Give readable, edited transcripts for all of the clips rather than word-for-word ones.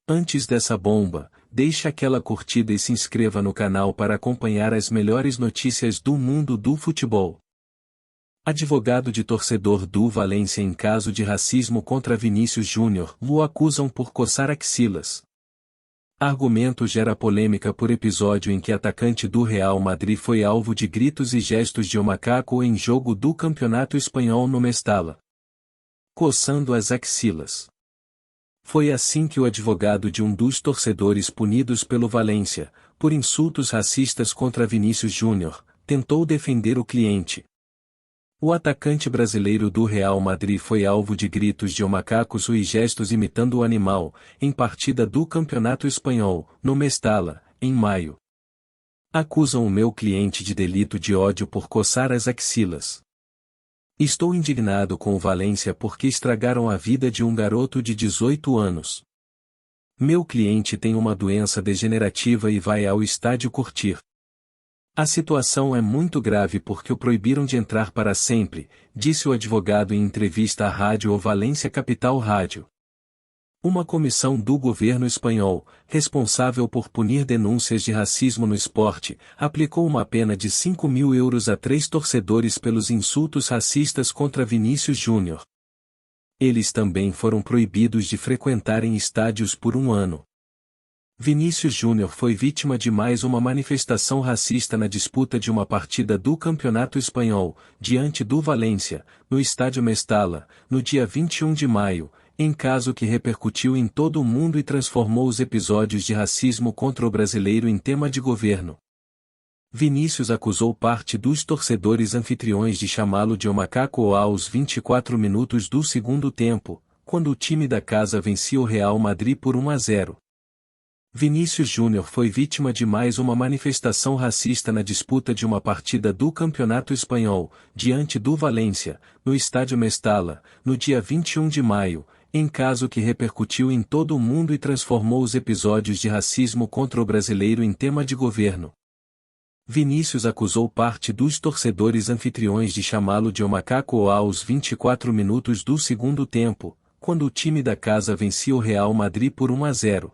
Antes dessa bomba, deixe aquela curtida e se inscreva no canal para acompanhar as melhores notícias do mundo do futebol. Advogado de torcedor do Valência em caso de racismo contra Vinícius Júnior o acusam por coçar axilas. Argumento gera polêmica por episódio em que atacante do Real Madrid foi alvo de gritos e gestos de um macaco em jogo do Campeonato Espanhol no Mestalla. Coçando as axilas. Foi assim que o advogado de um dos torcedores punidos pelo Valência, por insultos racistas contra Vinícius Júnior, tentou defender o cliente. O atacante brasileiro do Real Madrid foi alvo de gritos de macacos e gestos imitando o animal, em partida do Campeonato Espanhol, no Mestalla, em maio. Acusam o meu cliente de delito de ódio por coçar as axilas. Estou indignado com o Valência porque estragaram a vida de um garoto de 18 anos. Meu cliente tem uma doença degenerativa e vai ao estádio curtir. A situação é muito grave porque o proibiram de entrar para sempre, disse o advogado em entrevista à rádio O Valência Capital Rádio. Uma comissão do governo espanhol, responsável por punir denúncias de racismo no esporte, aplicou uma pena de 5.000 euros a 3 torcedores pelos insultos racistas contra Vinícius Júnior. Eles também foram proibidos de frequentarem estádios por 1 ano. Vinícius Júnior foi vítima de mais uma manifestação racista na disputa de uma partida do Campeonato Espanhol, diante do Valência, no estádio Mestalla, no dia 21 de maio, em caso que repercutiu em todo o mundo e transformou os episódios de racismo contra o brasileiro em tema de governo. Vinícius acusou parte dos torcedores anfitriões de chamá-lo de macaco aos 24 minutos do segundo tempo, quando o time da casa vencia o Real Madrid por 1-0. Vinícius Júnior foi vítima de mais uma manifestação racista na disputa de uma partida do Campeonato Espanhol, diante do Valência, no estádio Mestalla, no dia 21 de maio, em caso que repercutiu em todo o mundo e transformou os episódios de racismo contra o brasileiro em tema de governo. Vinícius acusou parte dos torcedores anfitriões de chamá-lo de macaco aos 24 minutos do segundo tempo, quando o time da casa vencia o Real Madrid por 1-0.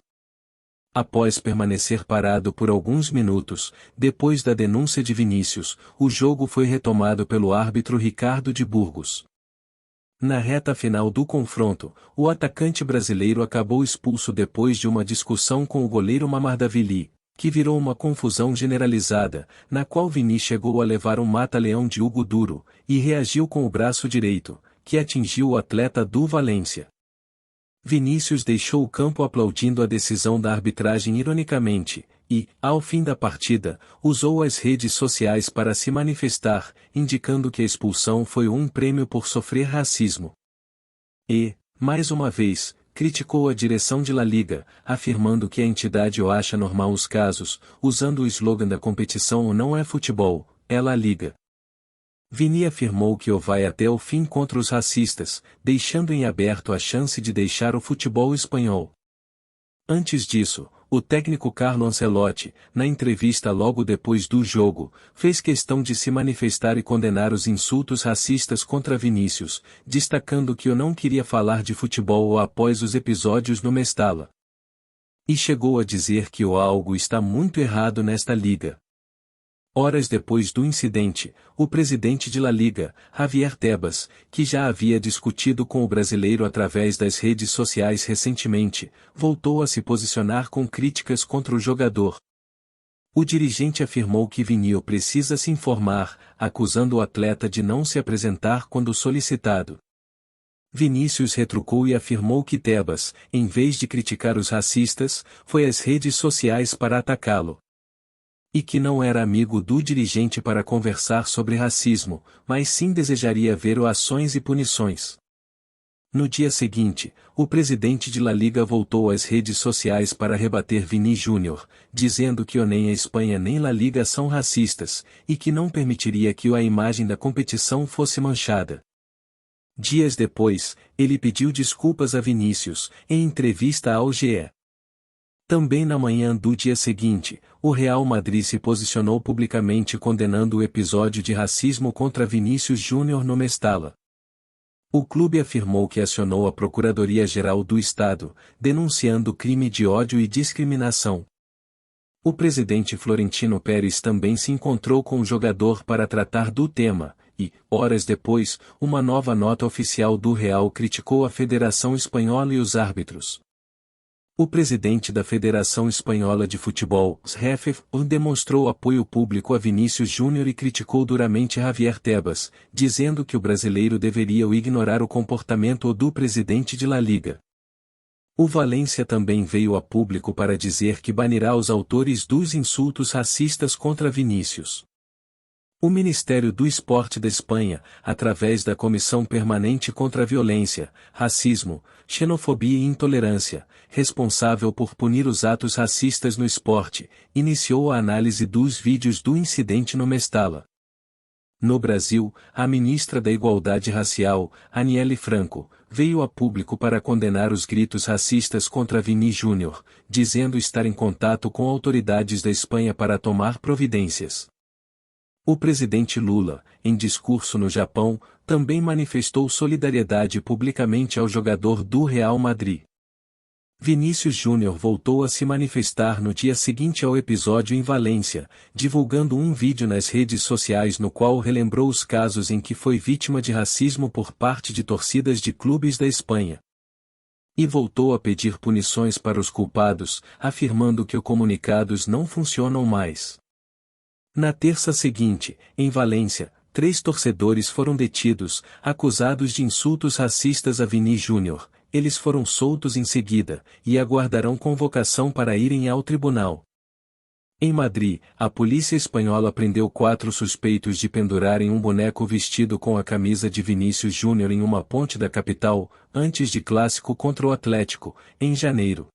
Após permanecer parado por alguns minutos, depois da denúncia de Vinícius, o jogo foi retomado pelo árbitro Ricardo de Burgos. Na reta final do confronto, o atacante brasileiro acabou expulso depois de uma discussão com o goleiro Mamardashvili, que virou uma confusão generalizada, na qual Vini chegou a levar um mata-leão de Hugo Duro, e reagiu com o braço direito, que atingiu o atleta do Valência. Vinícius deixou o campo aplaudindo a decisão da arbitragem ironicamente, e, ao fim da partida, usou as redes sociais para se manifestar, indicando que a expulsão foi um prêmio por sofrer racismo. E, mais uma vez, criticou a direção de La Liga, afirmando que a entidade acha normal os casos, usando o slogan da competição não é futebol, é La Liga. Vini afirmou que vai até o fim contra os racistas, deixando em aberto a chance de deixar o futebol espanhol. Antes disso, o técnico Carlo Ancelotti, na entrevista logo depois do jogo, fez questão de se manifestar e condenar os insultos racistas contra Vinícius, destacando que não queria falar de futebol após os episódios no Mestalla. E chegou a dizer que algo está muito errado nesta liga. Horas depois do incidente, o presidente de La Liga, Javier Tebas, que já havia discutido com o brasileiro através das redes sociais recentemente, voltou a se posicionar com críticas contra o jogador. O dirigente afirmou que Vinícius precisa se informar, acusando o atleta de não se apresentar quando solicitado. Vinícius retrucou e afirmou que Tebas, em vez de criticar os racistas, foi às redes sociais para atacá-lo. E que não era amigo do dirigente para conversar sobre racismo, mas sim desejaria ver ações e punições. No dia seguinte, o presidente de La Liga voltou às redes sociais para rebater Vini Júnior, dizendo que nem a Espanha nem La Liga são racistas, e que não permitiria que a imagem da competição fosse manchada. Dias depois, ele pediu desculpas a Vinícius, em entrevista ao GE. Também na manhã do dia seguinte, o Real Madrid se posicionou publicamente condenando o episódio de racismo contra Vinícius Júnior no Mestalla. O clube afirmou que acionou a Procuradoria-Geral do Estado, denunciando crime de ódio e discriminação. O presidente Florentino Pérez também se encontrou com o jogador para tratar do tema, e, horas depois, uma nova nota oficial do Real criticou a Federação Espanhola e os árbitros. O presidente da Federação Espanhola de Futebol, SREF, demonstrou apoio público a Vinícius Júnior e criticou duramente Javier Tebas, dizendo que o brasileiro deveria ignorar o comportamento do presidente de La Liga. O Valência também veio a público para dizer que banirá os autores dos insultos racistas contra Vinícius. O Ministério do Esporte da Espanha, através da Comissão Permanente contra a Violência, Racismo, Xenofobia e Intolerância, responsável por punir os atos racistas no esporte, iniciou a análise dos vídeos do incidente no Mestalla. No Brasil, a ministra da Igualdade Racial, Aniele Franco, veio a público para condenar os gritos racistas contra Vini Júnior, dizendo estar em contato com autoridades da Espanha para tomar providências. O presidente Lula, em discurso no Japão, também manifestou solidariedade publicamente ao jogador do Real Madrid. Vinícius Júnior voltou a se manifestar no dia seguinte ao episódio em Valência, divulgando um vídeo nas redes sociais no qual relembrou os casos em que foi vítima de racismo por parte de torcidas de clubes da Espanha. E voltou a pedir punições para os culpados, afirmando que os comunicados não funcionam mais. Na terça seguinte, em Valência, 3 torcedores foram detidos, acusados de insultos racistas a Vini Júnior. Eles foram soltos em seguida, e aguardarão convocação para irem ao tribunal. Em Madrid, a polícia espanhola prendeu 4 suspeitos de pendurarem um boneco vestido com a camisa de Vinícius Júnior em uma ponte da capital, antes de clássico contra o Atlético, em janeiro.